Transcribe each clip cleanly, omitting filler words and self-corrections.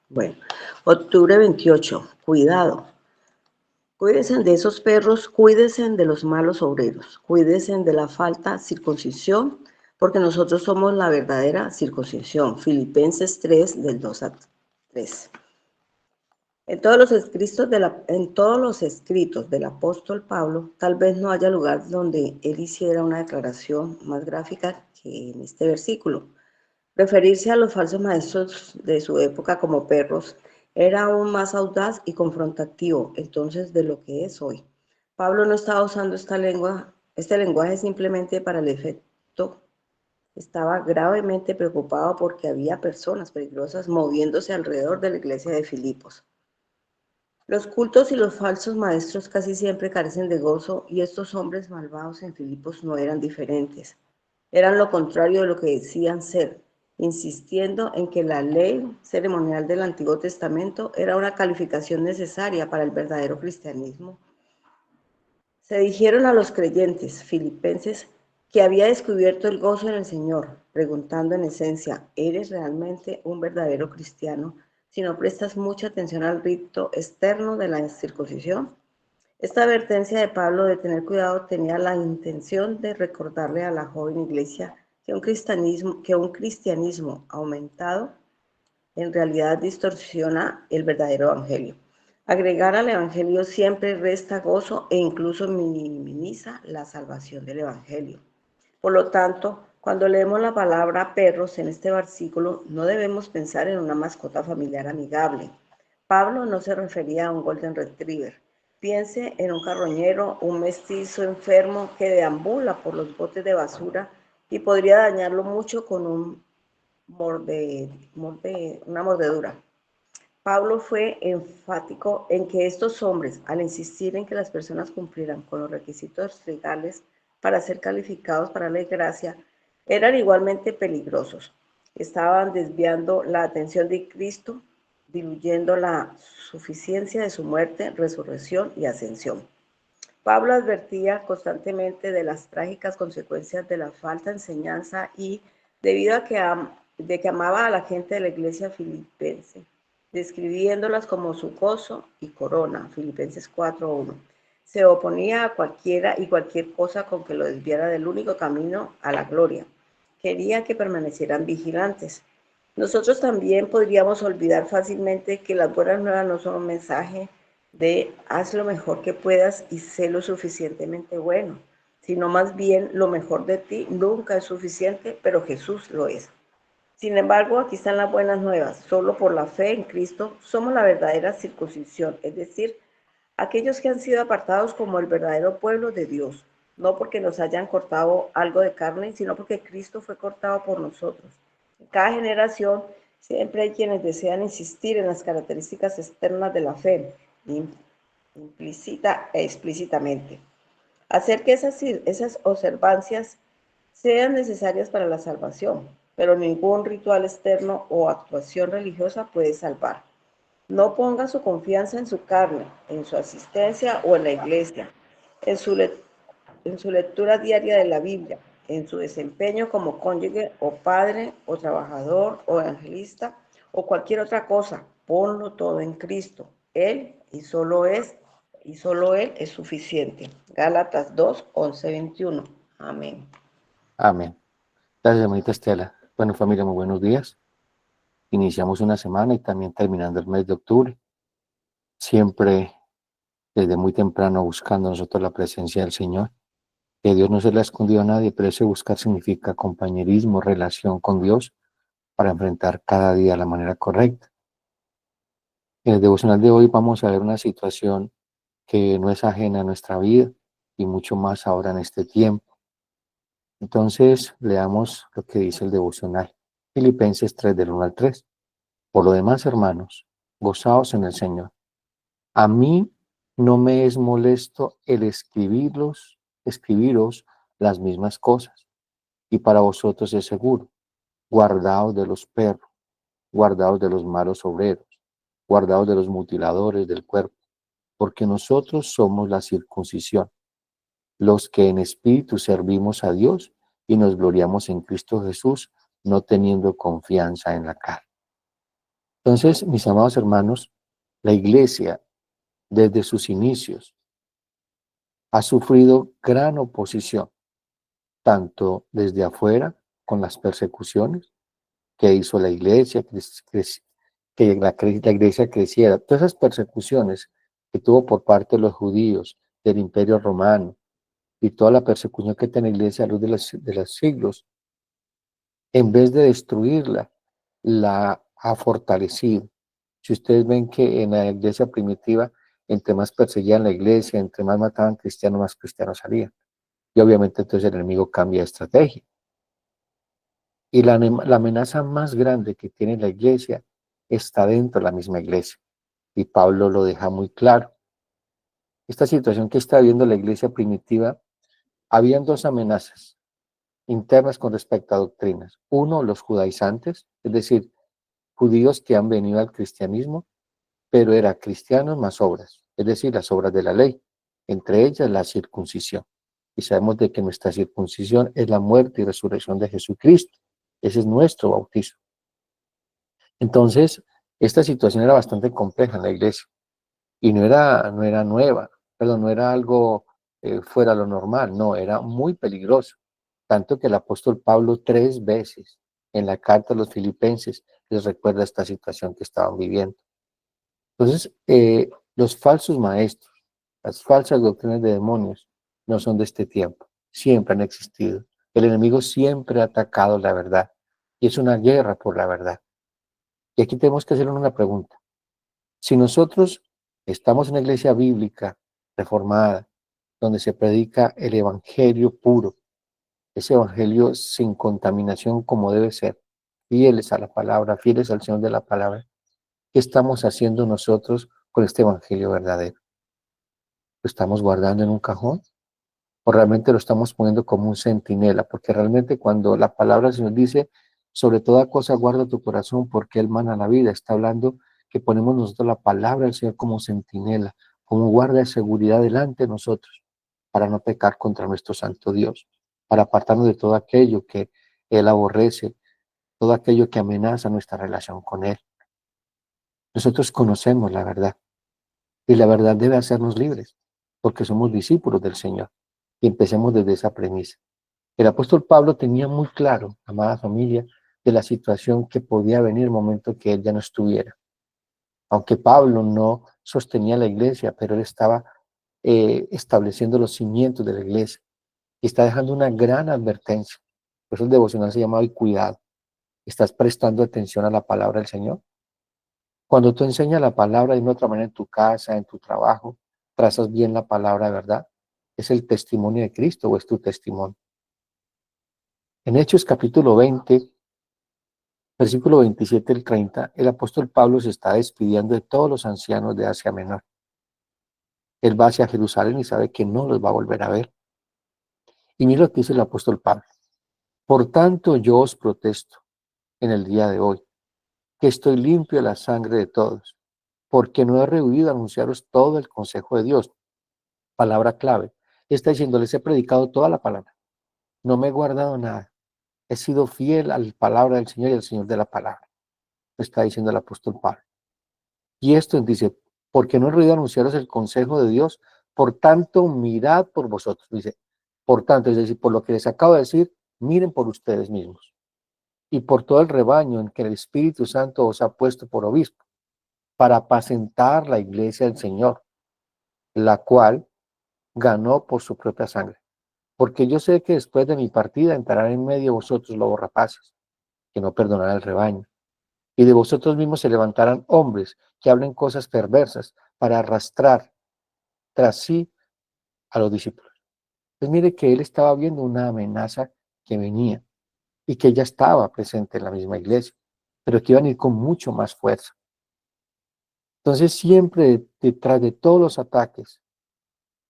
Bueno, octubre 28. Cuidado. Cuídense de esos perros, cuídense de los malos obreros, cuídense de la falta circuncisión, porque nosotros somos la verdadera circuncisión. Filipenses 3, del 2 al 3. En todos los escritos del apóstol Pablo, tal vez no haya lugar donde él hiciera una declaración más gráfica que en este versículo. Referirse a los falsos maestros de su época como perros era aún más audaz y confrontativo entonces de lo que es hoy. Pablo no estaba usando este lenguaje simplemente para el efecto. Estaba gravemente preocupado porque había personas peligrosas moviéndose alrededor de la iglesia de Filipos. Los cultos y los falsos maestros casi siempre carecen de gozo y estos hombres malvados en Filipos no eran diferentes. Eran lo contrario de lo que decían ser, insistiendo en que la ley ceremonial del Antiguo Testamento era una calificación necesaria para el verdadero cristianismo. Se dijeron a los creyentes filipenses que había descubierto el gozo en el Señor, preguntando en esencia, ¿eres realmente un verdadero cristiano si no prestas mucha atención al rito externo de la circuncisión? Esta advertencia de Pablo de tener cuidado tenía la intención de recordarle a la joven iglesia que un cristianismo aumentado en realidad distorsiona el verdadero evangelio. Agregar al evangelio siempre resta gozo e incluso minimiza la salvación del evangelio. Por lo tanto, cuando leemos la palabra perros en este versículo, no debemos pensar en una mascota familiar amigable. Pablo no se refería a un golden retriever. Piense en un carroñero, un mestizo enfermo que deambula por los botes de basura y podría dañarlo mucho con una mordedura. Pablo fue enfático en que estos hombres, al insistir en que las personas cumplieran con los requisitos legales para ser calificados para la gracia, eran igualmente peligrosos. Estaban desviando la atención de Cristo, diluyendo la suficiencia de su muerte, resurrección y ascensión. Pablo advertía constantemente de las trágicas consecuencias de la falta de enseñanza y debido a que amaba a la gente de la iglesia filipense, describiéndolas como su gozo y corona, Filipenses 4:1. Se oponía a cualquiera y cualquier cosa con que lo desviara del único camino a la gloria. Quería que permanecieran vigilantes. Nosotros también podríamos olvidar fácilmente que las buenas nuevas no son un mensaje de haz lo mejor que puedas y sé lo suficientemente bueno, sino más bien lo mejor de ti nunca es suficiente, pero Jesús lo es. Sin embargo, aquí están las buenas nuevas. Solo por la fe en Cristo somos la verdadera circuncisión, es decir, aquellos que han sido apartados como el verdadero pueblo de Dios, no porque nos hayan cortado algo de carne, sino porque Cristo fue cortado por nosotros. En cada generación siempre hay quienes desean insistir en las características externas de la fe, implícita e explícitamente. Hacer que esas observancias sean necesarias para la salvación, pero ningún ritual externo o actuación religiosa puede salvar. No ponga su confianza en su carne, en su asistencia o en la iglesia, en su, en su lectura diaria de la Biblia, en su desempeño como cónyuge o padre o trabajador o evangelista o cualquier otra cosa. Ponlo todo en Cristo. Él y solo Él es suficiente. Gálatas 2:11-21. Amén. Amén. Gracias, hermanita Estela. Bueno, familia, muy buenos días. Iniciamos una semana y también terminando el mes de octubre. Siempre desde muy temprano buscando nosotros la presencia del Señor. Que Dios no se le ha escondido a nadie, pero ese buscar significa compañerismo, relación con Dios para enfrentar cada día de la manera correcta. En el devocional de hoy vamos a ver una situación que no es ajena a nuestra vida y mucho más ahora en este tiempo. Entonces, leamos lo que dice el devocional. Filipenses 3, del 1 al 3. Por lo demás, hermanos, gozaos en el Señor. A mí no me es molesto el escribiros las mismas cosas, y para vosotros es seguro. Guardaos de los perros, guardaos de los malos obreros, guardaos de los mutiladores del cuerpo, porque nosotros somos la circuncisión, los que en espíritu servimos a Dios y nos gloriamos en Cristo Jesús, no teniendo confianza en la carne. Entonces, mis amados hermanos, la iglesia desde sus inicios ha sufrido gran oposición, tanto desde afuera, con las persecuciones que hizo la iglesia, que la iglesia creciera. Todas esas persecuciones que tuvo por parte de los judíos, del Imperio Romano, y toda la persecución que tiene la iglesia a luz de los siglos, en vez de destruirla, la ha fortalecido. Si ustedes ven que en la iglesia primitiva, entre más perseguían la iglesia, entre más mataban cristianos, más cristianos salían. Y obviamente entonces el enemigo cambia de estrategia. Y la amenaza más grande que tiene la iglesia está dentro de la misma iglesia. Y Pablo lo deja muy claro. Esta situación que está viendo la iglesia primitiva, habían dos amenazas internas con respecto a doctrinas. Uno, los judaizantes, es decir, judíos que han venido al cristianismo, pero eran cristianos más obras, es decir, las obras de la ley, entre ellas la circuncisión. Y sabemos de que nuestra circuncisión es la muerte y resurrección de Jesucristo. Ese es nuestro bautizo. Entonces, esta situación era bastante compleja en la iglesia y no era nueva, perdón, no era algo fuera de lo normal, no, era muy peligroso. Tanto que el apóstol Pablo 3 veces en la carta a los filipenses les recuerda esta situación que estaban viviendo. Entonces, los falsos maestros, las falsas doctrinas de demonios no son de este tiempo, siempre han existido. El enemigo siempre ha atacado la verdad y es una guerra por la verdad. Y aquí tenemos que hacer una pregunta. Si nosotros estamos en una iglesia bíblica reformada, donde se predica el evangelio puro, ese evangelio sin contaminación como debe ser, fieles a la palabra, fieles al Señor de la palabra, ¿qué estamos haciendo nosotros con este evangelio verdadero? ¿Lo estamos guardando en un cajón? ¿O realmente lo estamos poniendo como un centinela? Porque realmente cuando la palabra del Señor dice, sobre toda cosa guarda tu corazón porque Él mana la vida, está hablando que ponemos nosotros la palabra del Señor como centinela, como guarda de seguridad delante de nosotros, para no pecar contra nuestro santo Dios, para apartarnos de todo aquello que Él aborrece, todo aquello que amenaza nuestra relación con Él. Nosotros conocemos la verdad y la verdad debe hacernos libres, porque somos discípulos del Señor. Y empecemos desde esa premisa. El apóstol Pablo tenía muy claro, amada familia, de la situación que podía venir el momento que él ya no estuviera. Aunque Pablo no sostenía la iglesia, pero él estaba estableciendo los cimientos de la iglesia y está dejando una gran advertencia. Por eso el devocional se llama Hoy Cuidado. ¿Estás prestando atención a la palabra del Señor? Cuando tú enseñas la palabra de una otra manera en tu casa, en tu trabajo, trazas bien la palabra de verdad. ¿Es el testimonio de Cristo o es tu testimonio? En Hechos capítulo 20, versículo 27 al 30, el apóstol Pablo se está despidiendo de todos los ancianos de Asia Menor. Él va hacia Jerusalén y sabe que no los va a volver a ver. Y mira lo que dice el apóstol Pablo. Por tanto, yo os protesto en el día de hoy, que estoy limpio de la sangre de todos, porque no he rehuido a anunciaros todo el consejo de Dios. Palabra clave. Está diciendo, les he predicado toda la palabra. No me he guardado nada. He sido fiel a la palabra del Señor y al Señor de la palabra. Está diciendo el apóstol Pablo. Y esto dice, porque no he ruido anunciaros el consejo de Dios, por tanto mirad por vosotros. Dice, por tanto, es decir, por lo que les acabo de decir, miren por ustedes mismos. Y por todo el rebaño en que el Espíritu Santo os ha puesto por obispo, para apacentar la iglesia del Señor, la cual ganó por su propia sangre. Porque yo sé que después de mi partida entrarán en medio de vosotros lobos rapaces, que no perdonarán el rebaño. Y de vosotros mismos se levantarán hombres que hablen cosas perversas para arrastrar tras sí a los discípulos. Pues mire que él estaba viendo una amenaza que venía y que ya estaba presente en la misma iglesia, pero que iban a ir con mucho más fuerza. Entonces siempre detrás de todos los ataques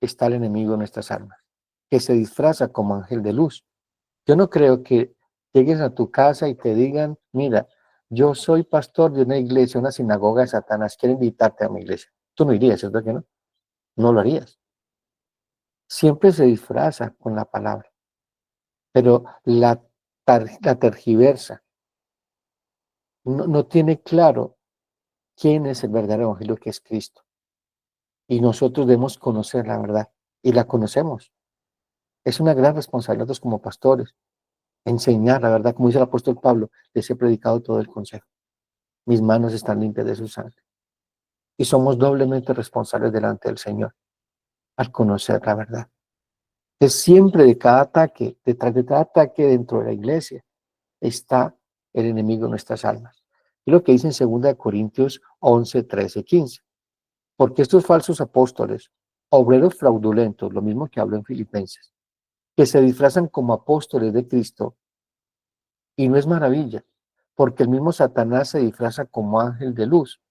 está el enemigo de nuestras almas, que se disfraza como ángel de luz. Yo no creo que llegues a tu casa y te digan, mira, yo soy pastor de una iglesia, una sinagoga de Satanás, quiero invitarte a mi iglesia. Tú no irías, ¿cierto que no? No lo harías. Siempre se disfraza con la palabra, pero la tergiversa. No tiene claro quién es el verdadero evangelio, que es Cristo. Y nosotros debemos conocer la verdad, y la conocemos. Es una gran responsabilidad nosotros como pastores, enseñar la verdad, como dice el apóstol Pablo, les he predicado todo el consejo. Mis manos están limpias de su sangre. Y somos doblemente responsables delante del Señor al conocer la verdad. Es siempre de cada ataque, detrás de cada ataque dentro de la iglesia, está el enemigo de nuestras almas. Y lo que dice en 2 Corintios 11, 13, 15. Porque estos falsos apóstoles, obreros fraudulentos, lo mismo que habló en Filipenses, que se disfrazan como apóstoles de Cristo, y no es maravilla, porque el mismo Satanás se disfraza como ángel de luz.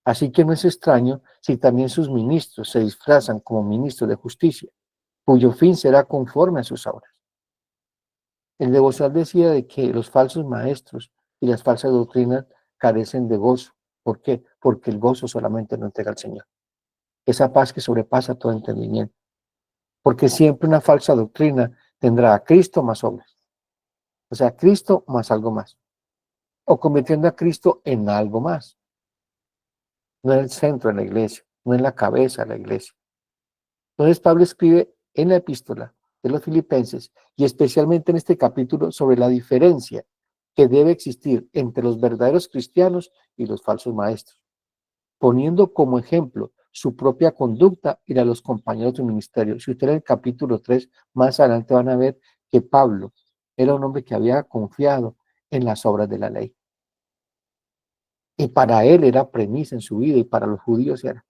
Así que no es extraño si también sus ministros se disfrazan como ministros de justicia, cuyo fin será conforme a sus obras. El devocional decía de que los falsos maestros y las falsas doctrinas carecen de gozo. ¿Por qué? Porque el gozo solamente lo entrega el Señor. Esa paz que sobrepasa todo entendimiento. Porque siempre una falsa doctrina tendrá a Cristo más obras. O sea, Cristo más algo más. O convirtiendo a Cristo en algo más. No en el centro de la iglesia, no en la cabeza de la iglesia. Entonces Pablo escribe en la epístola de los Filipenses, y especialmente en este capítulo, sobre la diferencia que debe existir entre los verdaderos cristianos y los falsos maestros, poniendo como ejemplo su propia conducta y la de los compañeros de ministerio. Si ustedes en el capítulo 3 más adelante van a ver que Pablo era un hombre que había confiado en las obras de la ley. Y para él era premisa en su vida, y para los judíos era.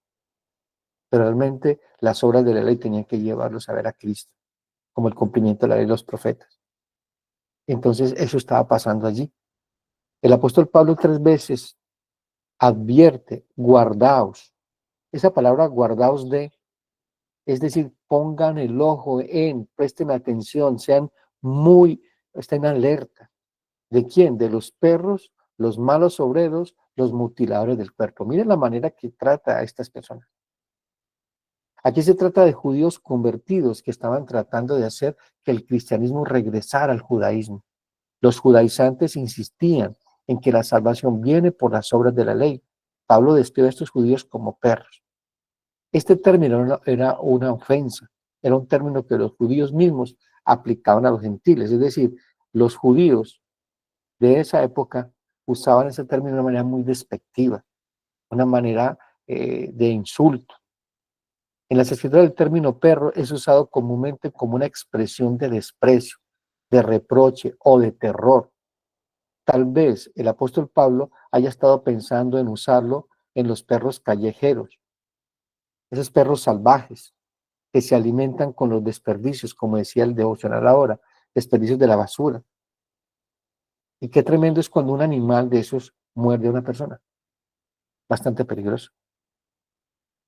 Pero realmente las obras de la ley tenían que llevarlos a ver a Cristo, como el cumplimiento de la ley de los profetas. Entonces eso estaba pasando allí. El apóstol Pablo 3 veces advierte: guardaos. Esa palabra guardaos de, es decir, pongan el ojo en, presten atención, estén alerta. ¿De quién? De los perros, los malos obreros, los mutiladores del cuerpo. Miren la manera que trata a estas personas. Aquí se trata de judíos convertidos que estaban tratando de hacer que el cristianismo regresara al judaísmo. Los judaizantes insistían en que la salvación viene por las obras de la ley. Pablo describe a estos judíos como perros. Este término era una ofensa, era un término que los judíos mismos aplicaban a los gentiles, es decir, los judíos de esa época usaban ese término de una manera muy despectiva, una manera de insulto. En las escrituras el término perro es usado comúnmente como una expresión de desprecio, de reproche o de terror. Tal vez el apóstol Pablo haya estado pensando en usarlo en los perros callejeros, esos perros salvajes que se alimentan con los desperdicios, como decía el devocional ahora, desperdicios de la basura. Y qué tremendo es cuando un animal de esos muerde a una persona. Bastante peligroso,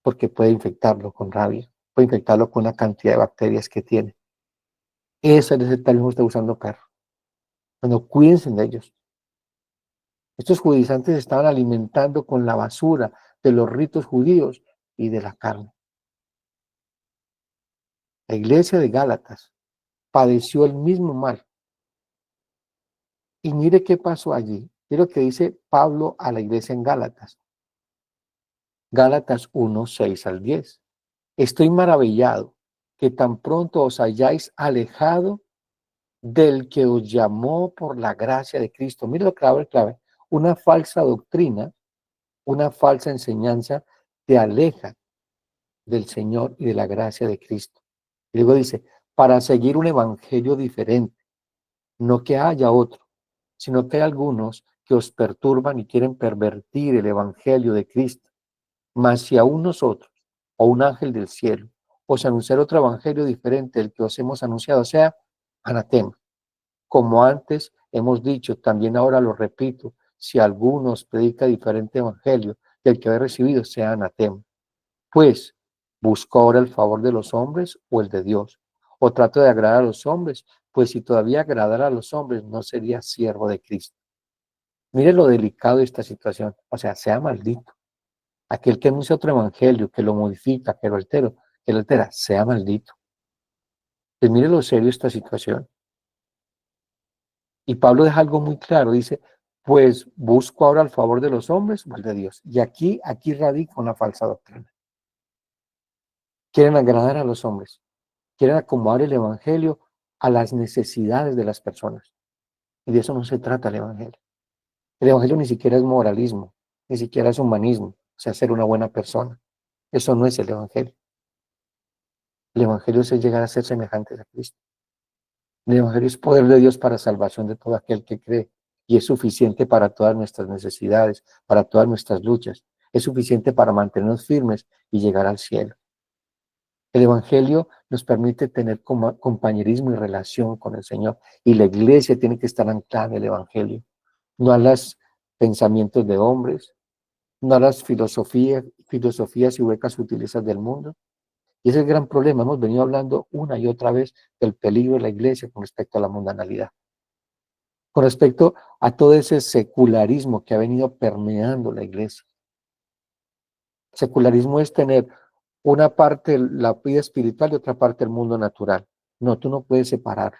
porque puede infectarlo con rabia, puede infectarlo con la cantidad de bacterias que tiene. Ese es el término que está usando perro. Bueno, cuídense de ellos. Estos judaizantes estaban alimentando con la basura de los ritos judíos y de la carne. La iglesia de Gálatas padeció el mismo mal. Y mire qué pasó allí. Mire lo que dice Pablo a la iglesia en Gálatas. Gálatas 1, 6 al 10. Estoy maravillado que tan pronto os hayáis alejado del que os llamó por la gracia de Cristo. Mire lo clave. Una falsa doctrina, una falsa enseñanza te aleja del Señor y de la gracia de Cristo. Y luego dice, para seguir un evangelio diferente, no que haya otro, sino que hay algunos que os perturban y quieren pervertir el evangelio de Cristo. Mas si aún nosotros, o un ángel del cielo, os anunciar otro evangelio diferente del que os hemos anunciado, sea anatema. Como antes hemos dicho, también ahora lo repito, si alguno os predica diferente evangelio del que habéis recibido, sea anatema. Pues, ¿busco ahora el favor de los hombres o el de Dios? ¿O trato de agradar a los hombres? Pues si todavía agradara a los hombres, no sería siervo de Cristo. Mire lo delicado de esta situación. O sea, sea maldito. Aquel que anuncia otro evangelio, que lo modifica, que lo altera, sea maldito. Pues mire lo serio de esta situación. Y Pablo deja algo muy claro. Dice, Pues busco ahora el favor de los hombres o el de Dios. Y aquí radica una falsa doctrina. Quieren agradar a los hombres, quieren acomodar el evangelio a las necesidades de las personas. Y de eso no se trata el evangelio. El evangelio ni siquiera es moralismo, ni siquiera es humanismo, o sea, ser una buena persona. Eso no es el evangelio. El evangelio es llegar a ser semejantes a Cristo. El evangelio es poder de Dios para salvación de todo aquel que cree. Y es suficiente para todas nuestras necesidades, para todas nuestras luchas. Es suficiente para mantenernos firmes y llegar al cielo. El evangelio nos permite tener compañerismo y relación con el Señor. Y la iglesia tiene que estar anclada en el evangelio. No a los pensamientos de hombres, no a las filosofías y huecas sutilezas del mundo. Y ese es el gran problema. Hemos venido hablando una y otra vez del peligro de la iglesia con respecto a la mundanalidad, con respecto a todo ese secularismo que ha venido permeando la iglesia. Secularismo es tener una parte la vida espiritual y otra parte el mundo natural. No, tú no puedes separar,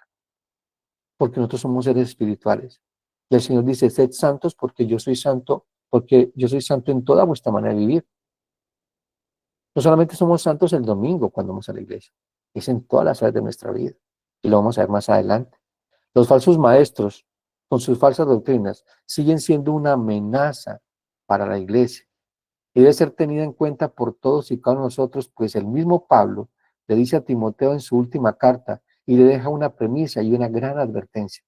porque nosotros somos seres espirituales. Y el Señor dice, sed santos porque yo soy santo en toda vuestra manera de vivir. No solamente somos santos el domingo cuando vamos a la iglesia, es en todas las áreas de nuestra vida. Y lo vamos a ver más adelante. Los falsos maestros, con sus falsas doctrinas, siguen siendo una amenaza para la iglesia y debe ser tenida en cuenta por todos y cada uno de nosotros, pues el mismo Pablo le dice a Timoteo en su última carta y le deja una premisa y una gran advertencia.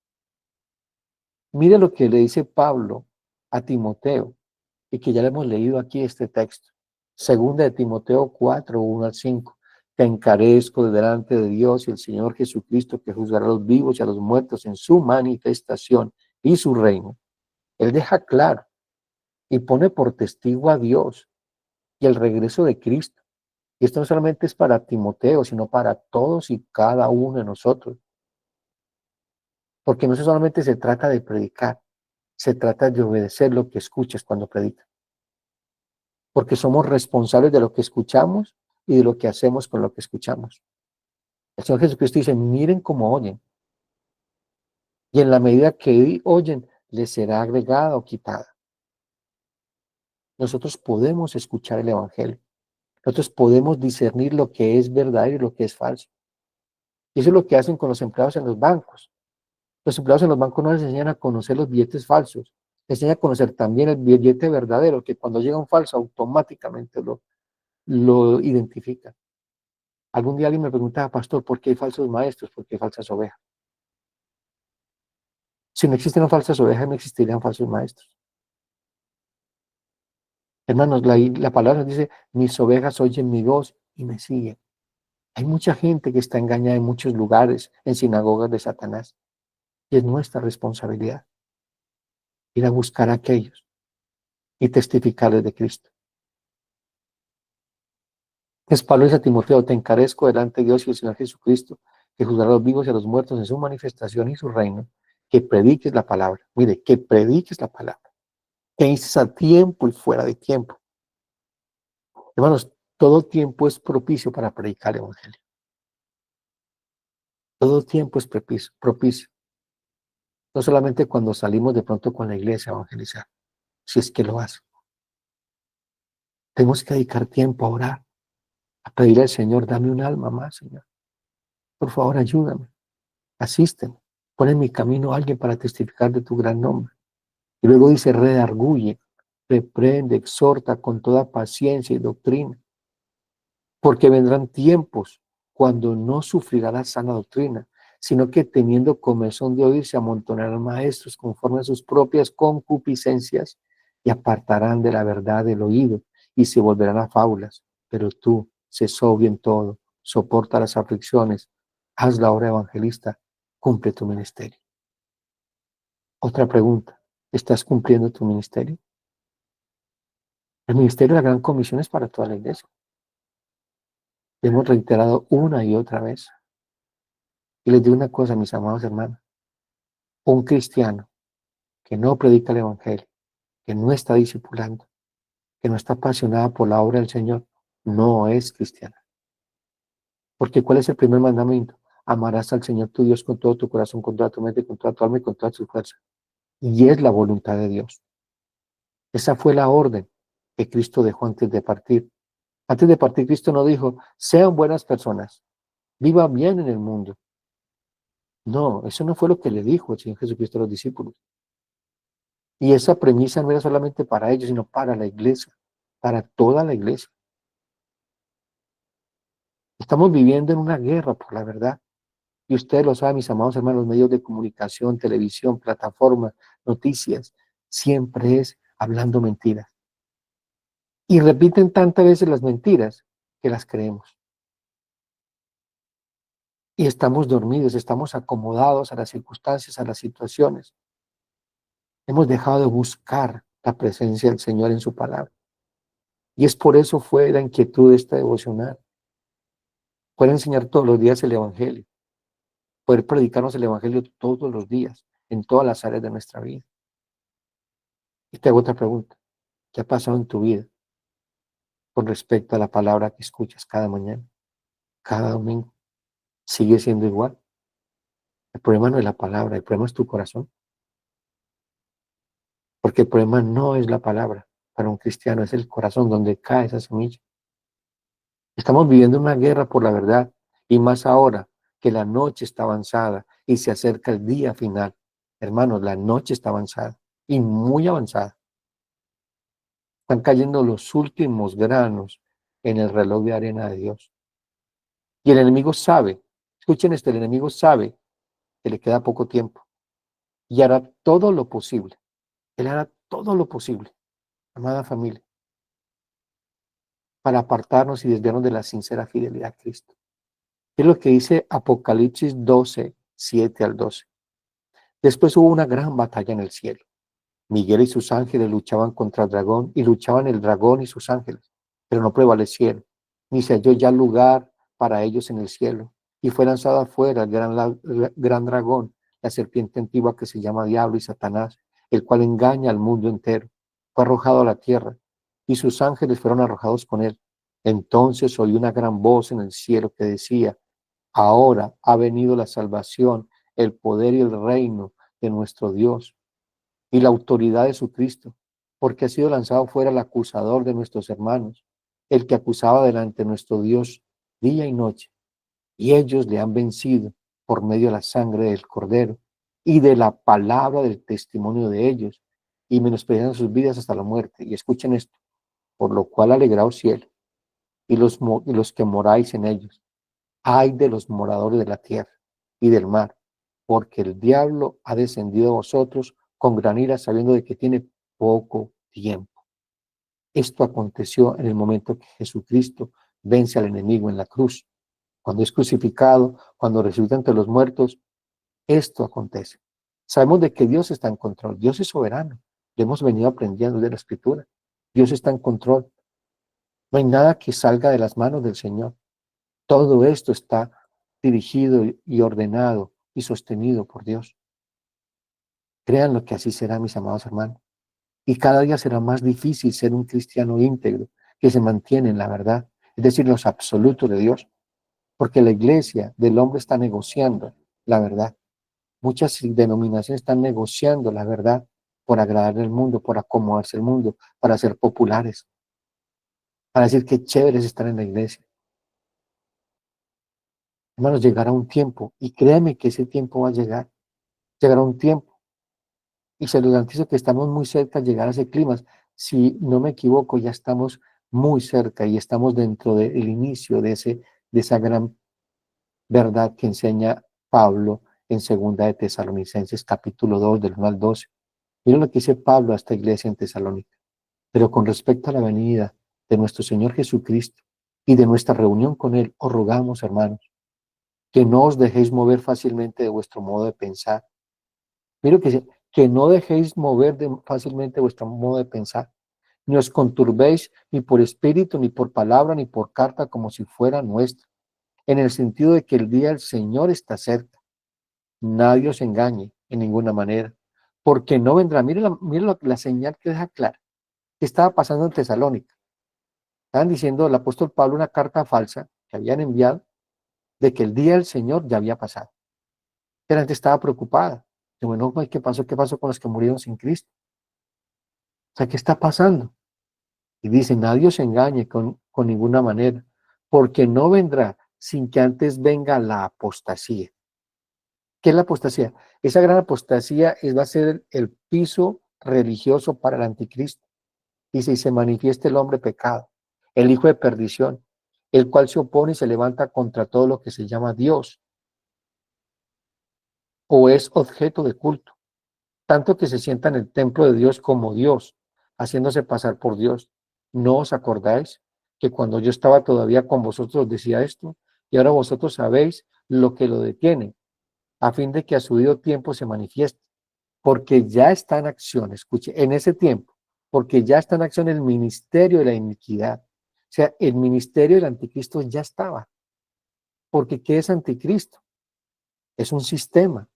Mire lo que le dice Pablo a Timoteo y que ya le hemos leído aquí este texto. Segunda de Timoteo 4, 1 al 5. Te encarezco delante de Dios y el Señor Jesucristo, que juzgará a los vivos y a los muertos en su manifestación y su reino. Él deja claro y pone por testigo a Dios y el regreso de Cristo. Y esto no solamente es para Timoteo, sino para todos y cada uno de nosotros. Porque no solamente se trata de predicar, se trata de obedecer lo que escuchas cuando predicas. Porque somos responsables de lo que escuchamos y de lo que hacemos con lo que escuchamos. El Señor Jesucristo dice, miren cómo oyen. Y en la medida que oyen, les será agregada o quitada. Nosotros podemos escuchar el Evangelio. Nosotros podemos discernir lo que es verdadero y lo que es falso. Y eso es lo que hacen con los empleados en los bancos. Los empleados en los bancos no les enseñan a conocer los billetes falsos. Les enseñan a conocer también el billete verdadero, que cuando llega un falso automáticamente lo identifican. Algún día alguien me preguntaba, pastor, ¿por qué hay falsos maestros? ¿Por qué hay falsas ovejas? Si no existieran falsas ovejas, no existirían falsos maestros. Hermanos, la palabra nos dice, mis ovejas oyen mi voz y me siguen. Hay mucha gente que está engañada en muchos lugares, en sinagogas de Satanás. Y es nuestra responsabilidad ir a buscar a aquellos y testificarles de Cristo. Es Pablo dice a Timoteo, te encarezco delante de Dios y el Señor Jesucristo, que juzgará a los vivos y a los muertos en su manifestación y su reino, que prediques la palabra. Mire, que prediques la palabra. Que dices a tiempo y fuera de tiempo. Hermanos, todo tiempo es propicio para predicar el Evangelio. Todo tiempo es propicio. No solamente cuando salimos de pronto con la iglesia a evangelizar, si es que lo hace. Tenemos que dedicar tiempo a orar, a pedirle al Señor, dame un alma más, Señor. Por favor, ayúdame, asísteme. Pon en mi camino a alguien para testificar de tu gran nombre. Y luego dice, redarguye, reprende, exhorta con toda paciencia y doctrina. Porque vendrán tiempos cuando no sufrirá la sana doctrina, sino que teniendo comezón de oír se amontonarán maestros conforme a sus propias concupiscencias y apartarán de la verdad del oído y se volverán a fábulas. Pero tú, sé sobrio en todo, soporta las aflicciones, haz la obra evangelista, cumple tu ministerio. Otra pregunta, ¿estás cumpliendo tu ministerio? El ministerio de la Gran Comisión es para toda la iglesia. Hemos reiterado una y otra vez. Y les digo una cosa, mis amados hermanos, un cristiano que no predica el evangelio, que no está discipulando, que no está apasionado por la obra del Señor, no es cristiano. Porque ¿cuál es el primer mandamiento? Amarás al Señor tu Dios con todo tu corazón, con toda tu mente, con toda tu alma y con todas tus fuerzas. y es la voluntad de Dios. Esa fue la orden que Cristo dejó antes de partir. Antes de partir, Cristo no dijo, sean buenas personas, vivan bien en el mundo. No, eso no fue lo que le dijo el Señor Jesucristo a los discípulos. Y esa premisa no era solamente para ellos, sino para la iglesia, para toda la iglesia. Estamos viviendo en una guerra por la verdad. Y ustedes lo saben, mis amados hermanos, medios de comunicación, televisión, plataformas, noticias, siempre es hablando mentiras. Y repiten tantas veces las mentiras que las creemos. Y estamos dormidos, estamos acomodados a las circunstancias, a las situaciones. Hemos dejado de buscar la presencia del Señor en su palabra. Y es por eso fue la inquietud de esta devocional. Poder enseñar todos los días el Evangelio. Poder predicarnos el Evangelio todos los días, en todas las áreas de nuestra vida. Y te hago otra pregunta. ¿Qué ha pasado en tu vida con respecto a la palabra que escuchas cada mañana, cada domingo? ¿Sigue siendo igual? El problema no es la palabra, el problema es tu corazón. Porque el problema no es la palabra para un cristiano, es el corazón donde cae esa semilla. Estamos viviendo una guerra por la verdad y más ahora que la noche está avanzada y se acerca el día final. Hermanos, la noche está avanzada y muy avanzada. Están cayendo los últimos granos en el reloj de arena de Dios. Y el enemigo sabe, escuchen esto, el enemigo sabe que le queda poco tiempo y hará todo lo posible. Él hará todo lo posible, amada familia, para apartarnos y desviarnos de la sincera fidelidad a Cristo. Es lo que dice Apocalipsis 12, 7 al 12. Después hubo una gran batalla en el cielo. Miguel y sus ángeles luchaban contra el dragón y luchaban el dragón y sus ángeles, pero no prevalecieron, ni se halló ya lugar para ellos en el cielo. Y fue lanzado afuera el gran dragón, la serpiente antigua que se llama Diablo y Satanás, el cual engaña al mundo entero. Fue arrojado a la tierra y sus ángeles fueron arrojados con él. Entonces oí una gran voz en el cielo que decía, ahora ha venido la salvación, el poder y el reino de nuestro Dios y la autoridad de su Cristo, porque ha sido lanzado fuera el acusador de nuestros hermanos, el que acusaba delante de nuestro Dios día y noche, y ellos le han vencido por medio de la sangre del Cordero y de la palabra del testimonio de ellos, y menospreciaron sus vidas hasta la muerte. Y escuchen esto, por lo cual alegraos cielo, y los que moráis en ellos. Ay de los moradores de la tierra y del mar, porque el diablo ha descendido a vosotros con gran ira, sabiendo de que tiene poco tiempo. Esto aconteció en el momento que Jesucristo vence al enemigo en la cruz. Cuando es crucificado, cuando resucita entre los muertos, esto acontece. Sabemos de que Dios está en control, Dios es soberano. Lo hemos venido aprendiendo de la Escritura. Dios está en control. No hay nada que salga de las manos del Señor. Todo esto está dirigido y ordenado y sostenido por Dios. Créanlo que así será, mis amados hermanos. Y cada día será más difícil ser un cristiano íntegro que se mantiene en la verdad, es decir, los absolutos de Dios, porque la iglesia del hombre está negociando la verdad. Muchas denominaciones están negociando la verdad por agradar al mundo, por acomodarse al mundo, para ser populares, para decir que chévere es estar en la iglesia. Hermanos, llegará un tiempo, y créanme que ese tiempo va a llegar. Llegará un tiempo, y se los garantizo que estamos muy cerca de llegar a ese clima. Si no me equivoco, ya estamos muy cerca y estamos dentro del inicio de esa gran verdad que enseña Pablo en segunda de Tesalonicenses, capítulo 2, del 1 al 12. Miren lo que dice Pablo a esta iglesia en Tesalónica. Pero con respecto a la venida de nuestro Señor Jesucristo y de nuestra reunión con Él, os rogamos, hermanos, que no os dejéis mover fácilmente de vuestro modo de pensar. Mire que dice, que no dejéis mover fácilmente vuestro modo de pensar, ni os conturbéis ni por espíritu, ni por palabra, ni por carta, como si fuera nuestra, en el sentido de que el día del Señor está cerca. Nadie os engañe en ninguna manera, porque no vendrá. Mire la señal que deja clara. ¿Qué estaba pasando en Tesalónica? Estaban diciendo el apóstol Pablo una carta falsa que habían enviado de que el día del Señor ya había pasado. La gente estaba preocupada. Y bueno, pues, ¿qué pasó? ¿Qué pasó con los que murieron sin Cristo? O sea, ¿qué está pasando? Y dice, nadie os engañe con ninguna manera, porque no vendrá sin que antes venga la apostasía. ¿Qué es la apostasía? Esa gran apostasía va a ser el piso religioso para el anticristo. Dice, y se manifiesta el hombre pecado, el hijo de perdición, el cual se opone y se levanta contra todo lo que se llama Dios o es objeto de culto, tanto que se sienta en el templo de Dios como Dios, haciéndose pasar por Dios. ¿No os acordáis que cuando yo estaba todavía con vosotros os decía esto? Y ahora vosotros sabéis lo que lo detiene, a fin de que a su debido tiempo se manifieste, porque ya está en acción, escuche, en ese tiempo, porque ya está en acción el ministerio de la iniquidad. O sea, el ministerio del anticristo ya estaba, porque ¿qué es anticristo? Es un sistema,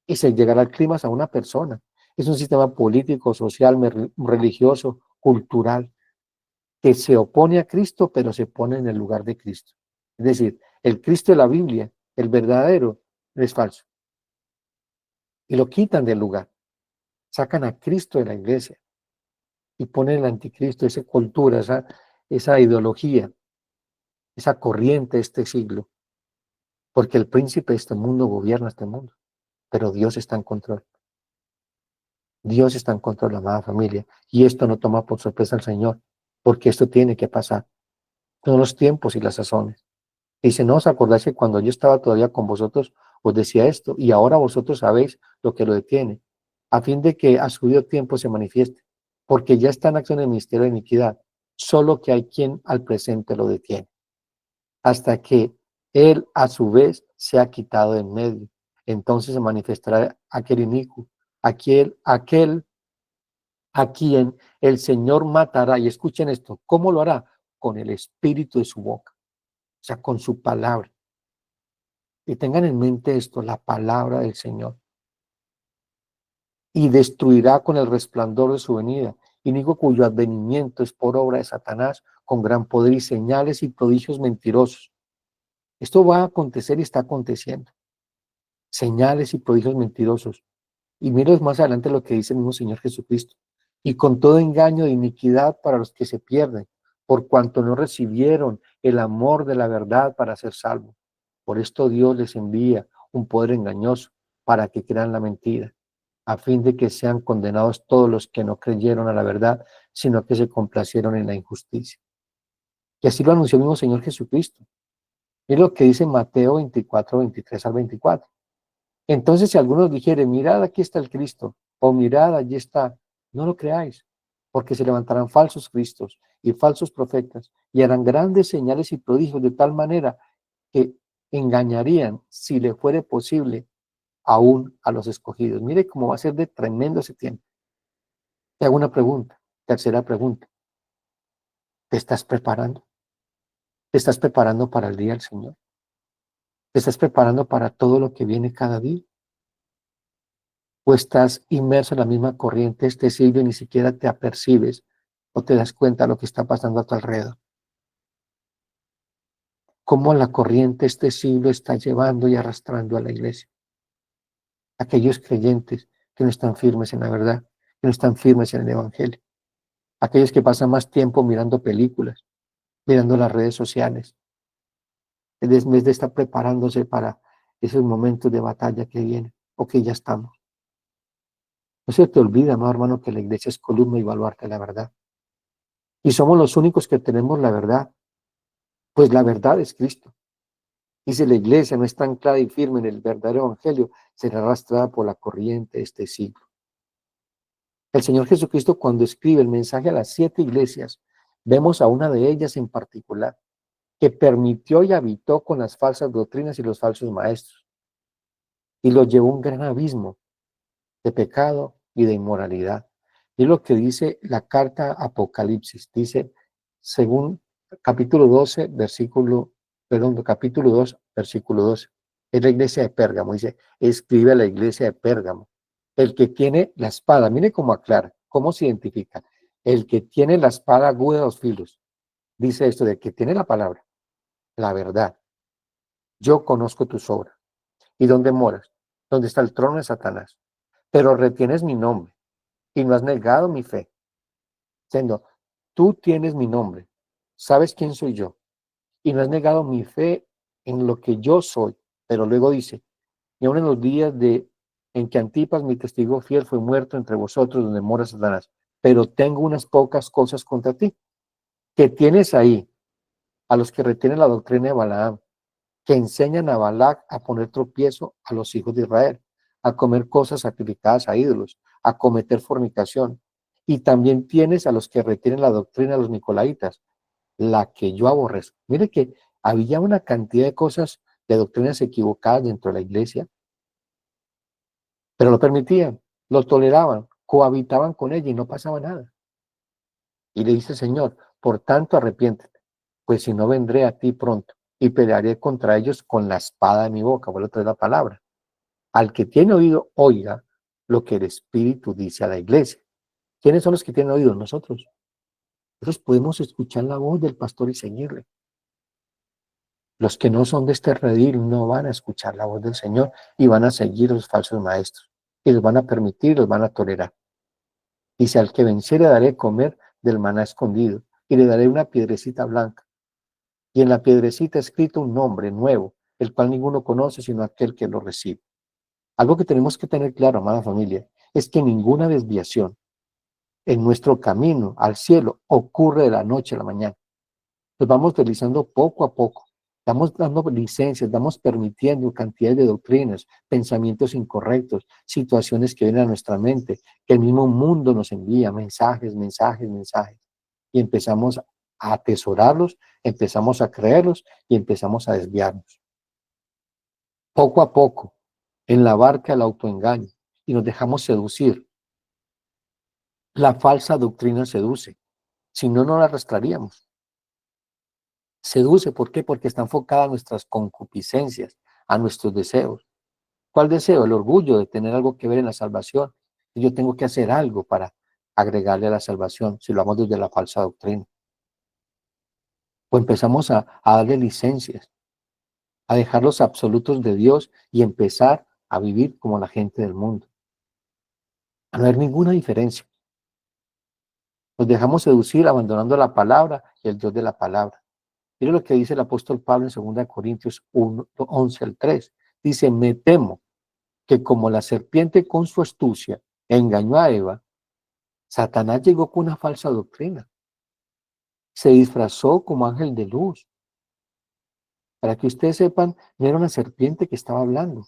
y se llegará al clima a una persona. Es un sistema político, social, religioso, cultural, que se opone a Cristo, pero se pone en el lugar de Cristo. Es decir, el Cristo de la Biblia, el verdadero, es falso. Y lo quitan del lugar. Sacan a Cristo de la iglesia y ponen el anticristo, esa cultura, esa ideología, esa corriente de este siglo. Porque el príncipe de este mundo gobierna este mundo, pero Dios está en control. Dios está en control de la amada familia. Y esto no toma por sorpresa al Señor, porque esto tiene que pasar. Son los tiempos y las sazones. Dice, no os acordáis que cuando yo estaba todavía con vosotros os decía esto, y ahora vosotros sabéis lo que lo detiene, a fin de que a su debido tiempo se manifieste, porque ya está en acción el ministerio de iniquidad, solo que hay quien al presente lo detiene, hasta que él a su vez se ha quitado de en medio. Entonces se manifestará aquel inicuo, aquel a quien el Señor matará. Y escuchen esto, ¿cómo lo hará? Con el espíritu de su boca, o sea, con su palabra. Y tengan en mente esto, la palabra del Señor. Y destruirá con el resplandor de su venida. Y digo cuyo advenimiento es por obra de Satanás, con gran poder y señales y prodigios mentirosos. Esto va a acontecer y está aconteciendo. Señales y prodigios mentirosos. Y miren más adelante lo que dice el mismo Señor Jesucristo. Y con todo engaño de iniquidad para los que se pierden, por cuanto no recibieron el amor de la verdad para ser salvos. Por esto Dios les envía un poder engañoso para que crean la mentira, a fin de que sean condenados todos los que no creyeron a la verdad, sino que se complacieron en la injusticia. Y así lo anunció el mismo Señor Jesucristo. Es lo que dice Mateo 24, 23 al 24. Entonces, si algunos dijeren, mirad, aquí está el Cristo, o mirad, allí está, no lo creáis, porque se levantarán falsos cristos y falsos profetas, y harán grandes señales y prodigios de tal manera que engañarían, si le fuere posible, aún a los escogidos. Mire cómo va a ser de tremendo ese tiempo. Te hago una pregunta, tercera pregunta. ¿Te estás preparando? ¿Te estás preparando para el día del Señor? ¿Te estás preparando para todo lo que viene cada día? ¿O estás inmerso en la misma corriente de este siglo y ni siquiera te apercibes o te das cuenta de lo que está pasando a tu alrededor? ¿Cómo la corriente de este siglo está llevando y arrastrando a la iglesia? Aquellos creyentes que no están firmes en la verdad, que no están firmes en el evangelio. Aquellos que pasan más tiempo mirando películas, mirando las redes sociales, en vez de estar preparándose para esos momentos de batalla que vienen o que ya estamos. No se te olvida, no, hermano, que la iglesia es columna y baluarte de la verdad. Y somos los únicos que tenemos la verdad, pues la verdad es Cristo. Y si la iglesia no está anclada y firme en el verdadero evangelio, será arrastrada por la corriente de este siglo. El Señor Jesucristo, cuando escribe el mensaje a las 7 iglesias, vemos a una de ellas en particular, que permitió y habitó con las falsas doctrinas y los falsos maestros, y los llevó a un gran abismo de pecado y de inmoralidad. Y lo que dice la carta Apocalipsis, dice, según capítulo 12, capítulo 2, versículo 12, es la iglesia de Pérgamo, dice, escribe a la iglesia de Pérgamo, el que tiene la espada, mire cómo aclara, cómo se identifica, el que tiene la espada aguda de dos filos, dice esto, de que tiene la palabra, la verdad, yo conozco tus obras, y dónde moras, donde está el trono de Satanás, pero retienes mi nombre y no has negado mi fe. Diciendo, tú tienes mi nombre, sabes quién soy yo, y no has negado mi fe en lo que yo soy. Pero luego dice, y aún en los días en que Antipas, mi testigo fiel, fue muerto entre vosotros donde mora Satanás, pero tengo unas pocas cosas contra ti, que tienes ahí a los que retienen la doctrina de Balaam, que enseñan a Balac a poner tropiezo a los hijos de Israel, a comer cosas sacrificadas a ídolos, a cometer fornicación. Y también tienes a los que retienen la doctrina de los nicolaitas, la que yo aborrezco. Mire que había una cantidad de cosas, de doctrinas equivocadas dentro de la iglesia, pero lo permitían, lo toleraban, cohabitaban con ella y no pasaba nada. Y le dice el Señor, por tanto arrepiéntete, pues si no vendré a ti pronto y pelearé contra ellos con la espada de mi boca. Vuelvo a traer la palabra. Al que tiene oído, oiga lo que el Espíritu dice a la iglesia. ¿Quiénes son los que tienen oído? Nosotros. Nosotros podemos escuchar la voz del pastor y seguirle. Los que no son de este redil no van a escuchar la voz del Señor y van a seguir los falsos maestros. Y los van a permitir, los van a tolerar. Dice, al que venciere daré comer del maná escondido y le daré una piedrecita blanca. Y en la piedrecita escrito un nombre nuevo, el cual ninguno conoce sino aquel que lo recibe. Algo que tenemos que tener claro, amada familia, es que ninguna desviación en nuestro camino al cielo ocurre de la noche a la mañana. Nos vamos realizando poco a poco. Estamos dando licencias, estamos permitiendo cantidades de doctrinas, pensamientos incorrectos, situaciones que vienen a nuestra mente, que el mismo mundo nos envía, mensajes, mensajes, mensajes. Y empezamos a atesorarlos, empezamos a creerlos y empezamos a desviarnos. Poco a poco, en la barca del autoengaño, y nos dejamos seducir. La falsa doctrina seduce, si no, no la arrastraríamos. Seduce, ¿por qué? Porque está enfocada a nuestras concupiscencias, a nuestros deseos. ¿Cuál deseo? El orgullo de tener algo que ver en la salvación. Y yo tengo que hacer algo para agregarle a la salvación, si lo hablamos desde la falsa doctrina. O empezamos a darle licencias, a dejar los absolutos de Dios y empezar a vivir como la gente del mundo. A no haber ninguna diferencia. Nos dejamos seducir abandonando la palabra y el Dios de la palabra. Mire lo que dice el apóstol Pablo en 2 Corintios 1, 11 al 3. Dice, me temo que como la serpiente con su astucia engañó a Eva, Satanás llegó con una falsa doctrina. Se disfrazó como ángel de luz. Para que ustedes sepan, no era una serpiente que estaba hablando.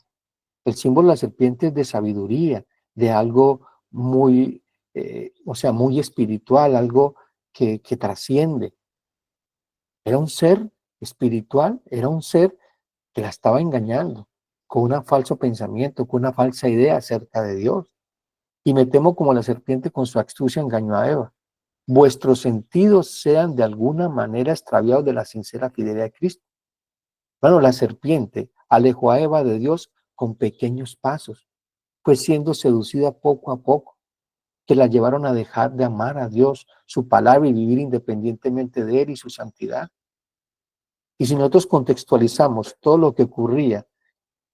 El símbolo de la serpiente es de sabiduría, de algo muy, muy espiritual, algo que trasciende. Era un ser espiritual, era un ser que la estaba engañando con un falso pensamiento, con una falsa idea acerca de Dios. Y me temo como la serpiente con su astucia engañó a Eva. Vuestros sentidos sean de alguna manera extraviados de la sincera fidelidad de Cristo. Bueno, la serpiente alejó a Eva de Dios con pequeños pasos. Fue siendo seducida poco a poco, que la llevaron a dejar de amar a Dios, su palabra y vivir independientemente de Él y su santidad. Y si nosotros contextualizamos todo lo que ocurría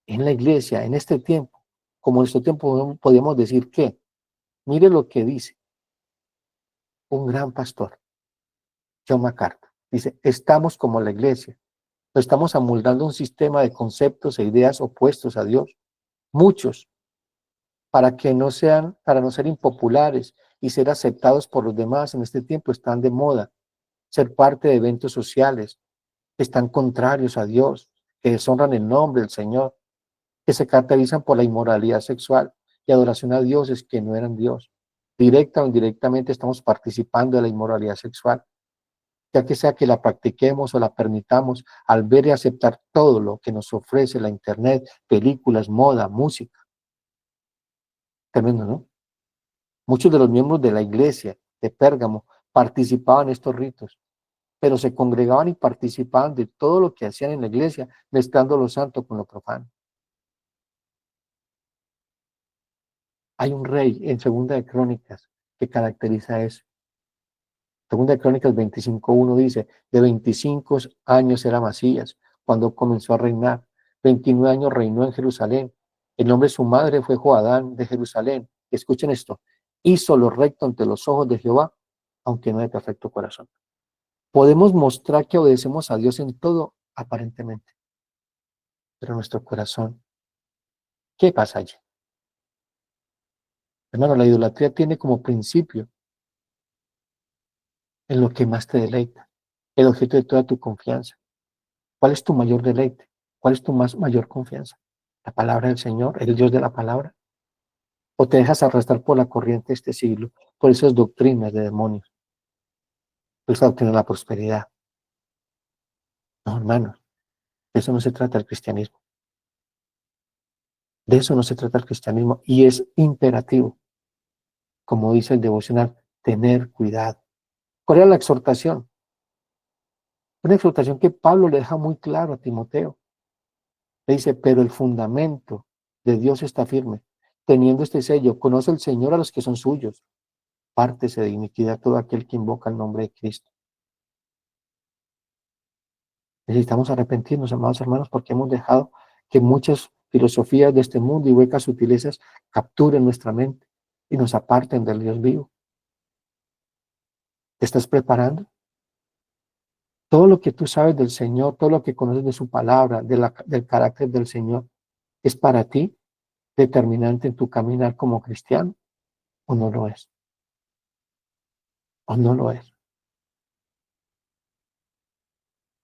en la iglesia en este tiempo, como en este tiempo podemos decir que, mire lo que dice un gran pastor, John MacArthur. Dice, estamos como la iglesia, nos estamos amoldando un sistema de conceptos e ideas opuestos a Dios. Muchos, para no ser impopulares y ser aceptados por los demás en este tiempo, están de moda, ser parte de eventos sociales, que están contrarios a Dios, que deshonran el nombre del Señor, que se caracterizan por la inmoralidad sexual y adoración a dioses que no eran Dios. Directa o indirectamente estamos participando de la inmoralidad sexual, ya que sea que la practiquemos o la permitamos al ver y aceptar todo lo que nos ofrece la internet, películas, moda, música. Tremendo, ¿no? Muchos de los miembros de la iglesia de Pérgamo participaban en estos ritos, pero se congregaban y participaban de todo lo que hacían en la iglesia, mezclando lo santo con lo profano. Hay un rey en Segunda de Crónicas que caracteriza eso. Segunda de Crónicas 25:1 dice, de 25 años era Masías cuando comenzó a reinar. 29 años reinó en Jerusalén El nombre de su madre fue Joadán de Jerusalén. Escuchen esto. Hizo lo recto ante los ojos de Jehová, aunque no de perfecto corazón. Podemos mostrar que obedecemos a Dios en todo, aparentemente, pero nuestro corazón, ¿qué pasa allí? Hermano, la idolatría tiene como principio en lo que más te deleita, el objeto de toda tu confianza. ¿Cuál es tu mayor deleite? ¿Cuál es tu mayor confianza? ¿La palabra del Señor, el Dios de la palabra? ¿O te dejas arrastrar por la corriente de este siglo, por esas doctrinas de demonios, por esa doctrina de la prosperidad? No, hermanos, de eso no se trata el cristianismo. De eso no se trata el cristianismo y es imperativo, como dice el devocional, tener cuidado. ¿Cuál era la exhortación? Una exhortación que Pablo le deja muy claro a Timoteo. Le dice, pero el fundamento de Dios está firme, teniendo este sello, conoce el Señor a los que son suyos, pártese de iniquidad todo aquel que invoca el nombre de Cristo. Necesitamos arrepentirnos, amados hermanos, porque hemos dejado que muchas filosofías de este mundo y huecas sutilezas capturen nuestra mente y nos aparten del Dios vivo. ¿Te estás preparando? Todo lo que tú sabes del Señor, todo lo que conoces de su palabra, del carácter del Señor, ¿es para ti determinante en tu caminar como cristiano o no lo es? ¿O no lo es?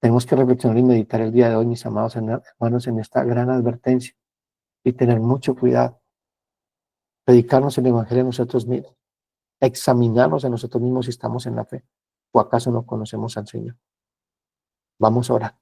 Tenemos que reflexionar y meditar el día de hoy, mis amados hermanos, en esta gran advertencia y tener mucho cuidado. Predicarnos el Evangelio a nosotros mismos, examinarnos a nosotros mismos si estamos en la fe o acaso no conocemos al Señor. Vamos a orar.